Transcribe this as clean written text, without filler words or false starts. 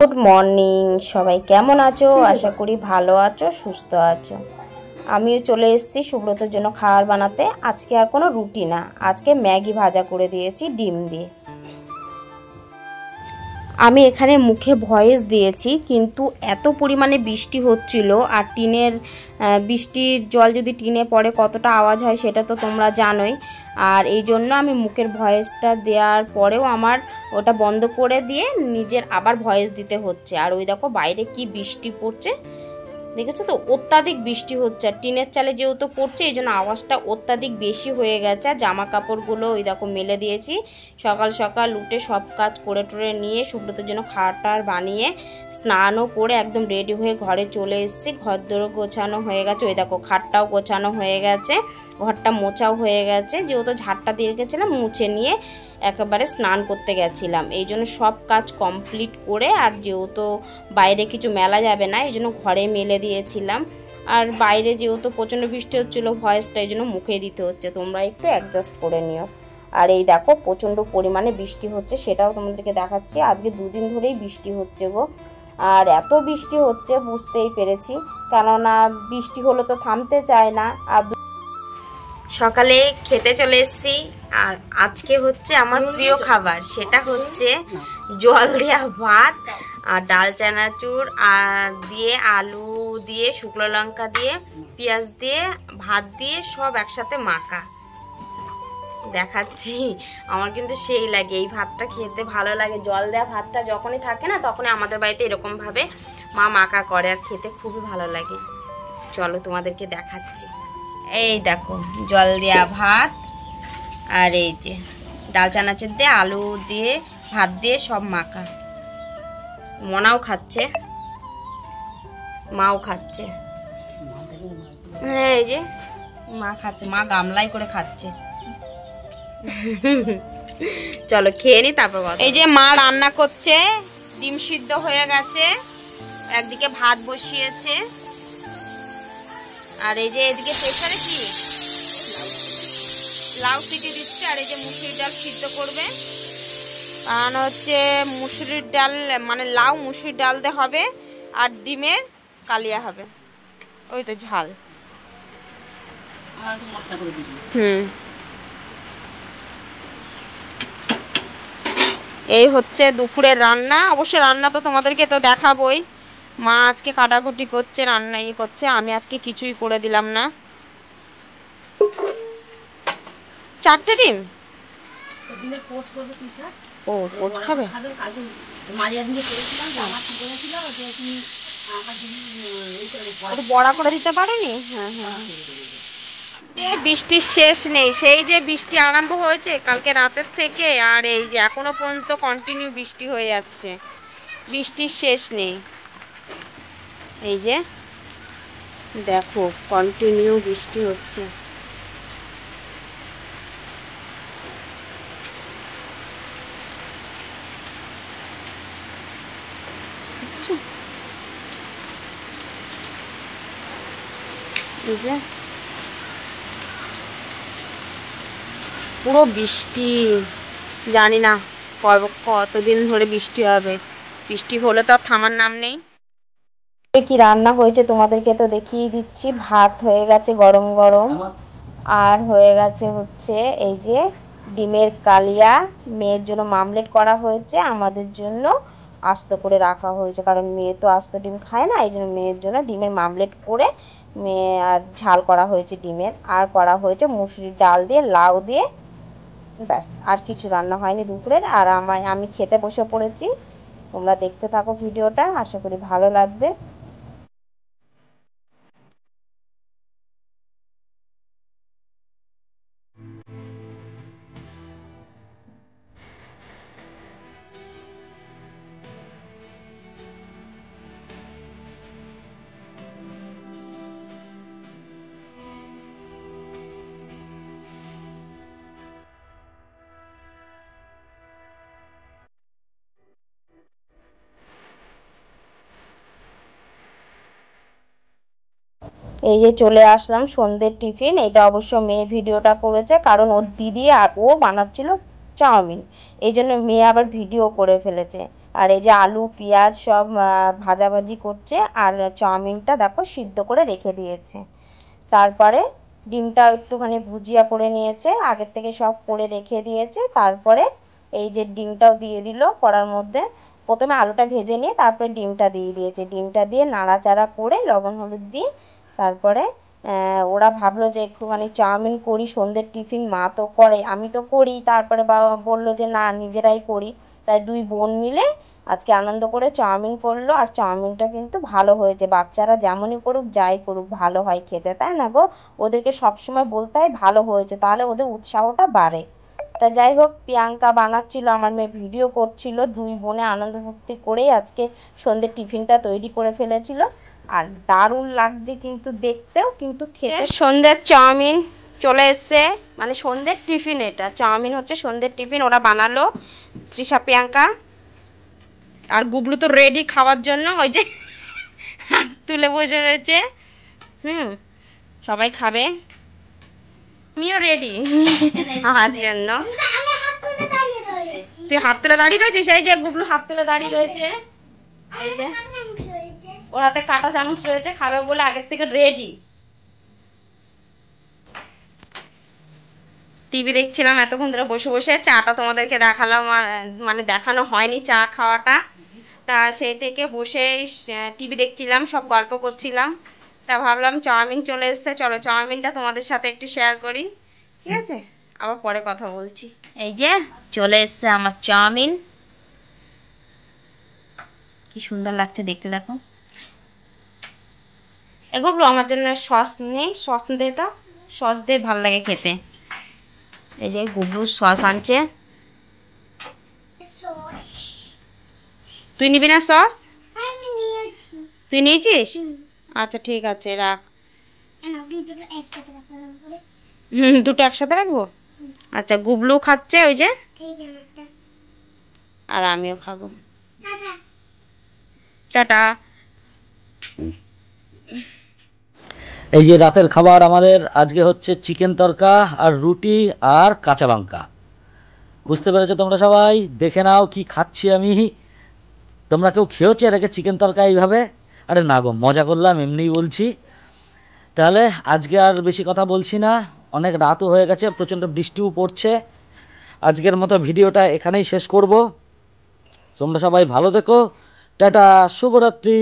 Good morning সবাই, কেমন আছো? আশা করি ভালো আছো, সুস্থ আছো। আমিও চলে এসেছি সুব্রতর জন্য খাবার বানাতে। আজকে আর কোনো রুটি না, আজকে ম্যাগি ভাজা করে দিয়েছি ডিম দিয়ে। আমি এখানে মুখে ভয়েস দিয়েছি, কিন্তু এত পরিমাণে বৃষ্টি হচ্ছিল, আর টিনের বৃষ্টির জল যদি টিনে পড়ে কতটা আওয়াজ হয় সেটা তো তোমরা জানোই। আর এই জন্য আমি মুখের ভয়েসটা দেওয়ার পরেও আমার ওটা বন্ধ করে দিয়ে নিজের আবার ভয়েস দিতে হচ্ছে। আর ওই দেখো বাইরে কি বৃষ্টি পড়ছে, দেখেছো তো? অত্যাধিক বৃষ্টি হচ্ছে, আর টিনের চালে যেহেতু পড়ছে এই জন্য আওয়াজটা অত্যাধিক বেশি হয়ে গেছে। আর জামা কাপড়গুলো ওই দেখো মেলে দিয়েছি। সকাল সকাল উঠে সব কাজ করে টোরে নিয়ে সুব্রতর জন্য খাবার বানিয়ে স্নানও করে একদম রেডি হয়ে ঘরে চলে এসেছি। ঘরদোর গোছানো হয়ে গেছে, ওই দেখো খাটটাও গোছানো হয়ে গেছে, ঘরটা মোছাও হয়ে গেছে। যেহেতু ঝাড়টা দিয়ে গেছিলাম মুছে নিয়ে একেবারে স্নান করতে গেছিলাম, এই জন্য সব কাজ কমপ্লিট করে, আর যেহেতু বাইরে কিছু মেলা যাবে না এই জন্য ঘরে মেলে দিয়েছিলাম। আর বাইরে যেহেতু প্রচণ্ড বৃষ্টি হচ্ছিলো, ভয়েসটা এই জন্য মুখে দিতে হচ্ছে, তোমরা একটু অ্যাডজাস্ট করে নিও। আর এই দেখো প্রচণ্ড পরিমাণে বৃষ্টি হচ্ছে, সেটাও তোমাদেরকে দেখাচ্ছি। আজকে দুদিন ধরেই বৃষ্টি হচ্ছে গো, আর এত বৃষ্টি হচ্ছে বুঝতেই পেরেছি, কেননা বৃষ্টি হলো তো থামতে চায় না। আর সকালে খেতে চলে এসেছি, আর আজকে হচ্ছে আমার প্রিয় খাবার, সেটা হচ্ছে জল দেওয়া ভাত আর ডাল চানাচুর আর দিয়ে আলু দিয়ে শুকনো লঙ্কা দিয়ে পেঁয়াজ দিয়ে ভাত দিয়ে সব একসাথে মাখা। দেখাচ্ছি, আমার কিন্তু সেই লাগে, এই ভাতটা খেতে ভালো লাগে। জল দেওয়া ভাতটা যখনই থাকে না তখনই আমাদের বাড়িতে এরকমভাবে মা মাখা করে, আর খেতে খুবই ভালো লাগে। চলো তোমাদেরকে দেখাচ্ছি। এই দেখো জল দেওয়া ভাত, আর এই যে ডাল চানাচুর দিয়ে আলু দিয়ে ভাত দিয়ে সব মাখা। মনাও খাচ্ছে, মাও খাচ্ছে। হ্যাঁ এই যে মা খাচ্ছে, মা গামলাই করে খাচ্ছে। চলো খেয়ে নি তারপর। এই যে মা রান্না করছে, ডিম সিদ্ধ হয়ে গেছে, একদিকে ভাত বসিয়েছে, আর এই যে এদিকে প্রেসারে কি লাউ সিটি দিচ্ছে, আর এই যে মুসুরির ডাল সিদ্ধ করবে। কারণ হচ্ছে মুসুরির ডাল মানে লাউ মুসুরির ডাল দিয়ে হবে, আর ডিমের কালিয়া হবে, ওই তো ঝাল। এই হচ্ছে দুপুরের রান্না। অবশ্য রান্না তো তোমাদেরকে তো দেখাবোই। মা আজকে কাটাকুটি করছে, রান্না করছে, আমি আজকে কিছুই করে দিলাম না। 4টে ডিম ও পোচ খাবে, বড়া করে দিতে পারোনি? হ্যাঁ হ্যাঁ। বৃষ্টির শেষ নেই, সেই যে বৃষ্টি আরম্ভ হয়েছে কালকে রাতের থেকে, আর এই যে এখনো পর্যন্ত কন্টিনিউ বৃষ্টি হয়ে যাচ্ছে, বৃষ্টির শেষ নেই। এই যে দেখো কন্টিনিউ বৃষ্টি হচ্ছে। এই যে পুরো বৃষ্টি, জানি না কতদিন ধরে বৃষ্টি হবে, বৃষ্টি হলে তো আর থামার নাম নেই। কি রান্না হয়েছে তোমাদেরকে তো দেখিয়ে দিচ্ছি। ভাত হয়ে গেছে গরম গরম, আর হয়ে গেছে হচ্ছে এই যে ডিমের কালিয়া, মেয়ের জন্য মামলেট করা হয়েছে, আমাদের জন্য আস্ত করে রাখা হয়েছে, কারণ মেয়ে তো আস্ত ডিম খায় না, এই জন্য মেয়ের জন্য ডিমের মামলেট করে মেয়ে আর ঝাল করা হয়েছে ডিমের, আর করা হয়েছে মুসুরির ডাল দিয়ে লাউ দিয়ে, ব্যাস আর কিছু রান্না হয়নি দুপুরের। আর আমি খেতে বসে পড়েছি, তোমরা দেখতে থাকো ভিডিওটা, আশা করি ভালো লাগবে। এই যে চলে আসলাম সন্ধ্যের টিফিন। এটা অবশ্য মেয়ে ভিডিওটা করেছে, কারণ ওর দিদি আর ও বানাচ্ছিল চাউমিন, এই জন্য মেয়ে আবার ভিডিও করে ফেলেছে। আর এই যে আলু পেঁয়াজ সব ভাজাভাজি করছে, আর চাউমিনটা দেখো সিদ্ধ করে রেখে দিয়েছে। তারপরে ডিমটা একটুখানি ভুজিয়া করে নিয়েছে, আগের থেকে সব করে রেখে দিয়েছে। তারপরে এই যে ডিমটাও দিয়ে দিল কড়ার মধ্যে। প্রথমে আলুটা ভেজে নিয়ে তারপরে ডিমটা দিয়ে দিয়েছে, ডিমটা দিয়ে নাড়াচাড়া করে লবণ হলুদ দিয়ে তারপরে ওরা ভাবলো যে একটুখানি চাউমিন করি, সন্ধ্যের টিফিন মা তো করে, আমি তো করি। তারপরে বাবা বললো যে না, নিজেরাই করি। তাই দুই বোন মিলে আজকে আনন্দ করে চাউমিন করলো। আর চাউমিনটা কিন্তু ভালো হয়েছে, বাচ্চারা যেমনই করুক যাই করুক ভালো হয় খেতে, তাই না গো? ওদেরকে সবসময় বলতে হয় ভালো হয়েছে, তাহলে ওদের উৎসাহটা বাড়ে। তা যাই হোক, প্রিয়াঙ্কা বানাচ্ছিল, আমার মেয়ে ভিডিও করছিল, দুই বোনে আনন্দ ফুর্তি করেই আজকে সন্ধ্যের টিফিনটা তৈরি করে ফেলেছিল। আর দারুণ লাগছে কিন্তু দেখতেও, কিন্তু খেতে। সন্ধ্যের চাউমিন চলে এসছে, মানে সন্ধ্যের টিফিন, এটা চাউমিন হচ্ছে সন্ধ্যের টিফিন ওরা বানালো, তৃষা প্রিয়াঙ্কা। আর গুবলু তো রেডি খাওয়ার জন্য, ওই যে হাত তুলে বসে রয়েছে। সবাই খাবে, আমিও রেডি খাওয়ার জন্য। তুই হাত তুলে দাঁড়িয়ে রয়েছিস, এই যে গুবলু হাত তুলে দাঁড়িয়ে রয়েছে, এই যে ওর হাতে কাটা চামচ রয়েছে, খাবে বলে আগের থেকে রেডি। টিভি দেখছিলাম এতক্ষণ ধরে বসে বসে, চাটা তোমাদেরকে দেখালাম, মানে দেখানো হয়নি চা খাওয়াটা। তা সেই থেকে বসে টিভি দেখছিলাম, সব গল্প করছিলাম। তা ভাবলাম চাউমিন চলে এসছে, চলো চাউমিনটা তোমাদের সাথে একটু শেয়ার করি, ঠিক আছে? আবার পরে কথা বলছি। এই যে চলে এসছে আমার চাউমিন, কি সুন্দর লাগছে দেখতে, দেখো। এগুলো আমার জন্য সস নেই, সস দে তো, সস দিয়ে ভালো লাগে খেতে। এই যে গুবলু সস আনছে। তুই নিবি না সস? তুই নিয়েছিস? আচ্ছা ঠিক আছে, রাখ। দুটো একসাথে রাখবো। আচ্ছা, গুবলু খাচ্ছে ওই যে, আর আমিও খাবো। টাটা। এই যে রাতের খাবার আমাদের আজকে হচ্ছে চিকেন তরকা আর রুটি আর কাঁচা লঙ্কা। বুঝতে পেরেছো তোমরা সবাই? দেখে নাও কি খাচ্ছি আমি। তোমরা কেউ খেয়েছো এর আগে চিকেন তরকা এইভাবে? আরে না গো, মজা করলাম, এমনিই বলছি। তাহলে আজকে আর বেশি কথা বলছি না, অনেক রাতও হয়ে গেছে, প্রচণ্ড বৃষ্টিও পড়ছে। আজকের মতো ভিডিওটা এখানেই শেষ করব। তোমরা সবাই ভালো থেকো, টাটা, শুভরাত্রি।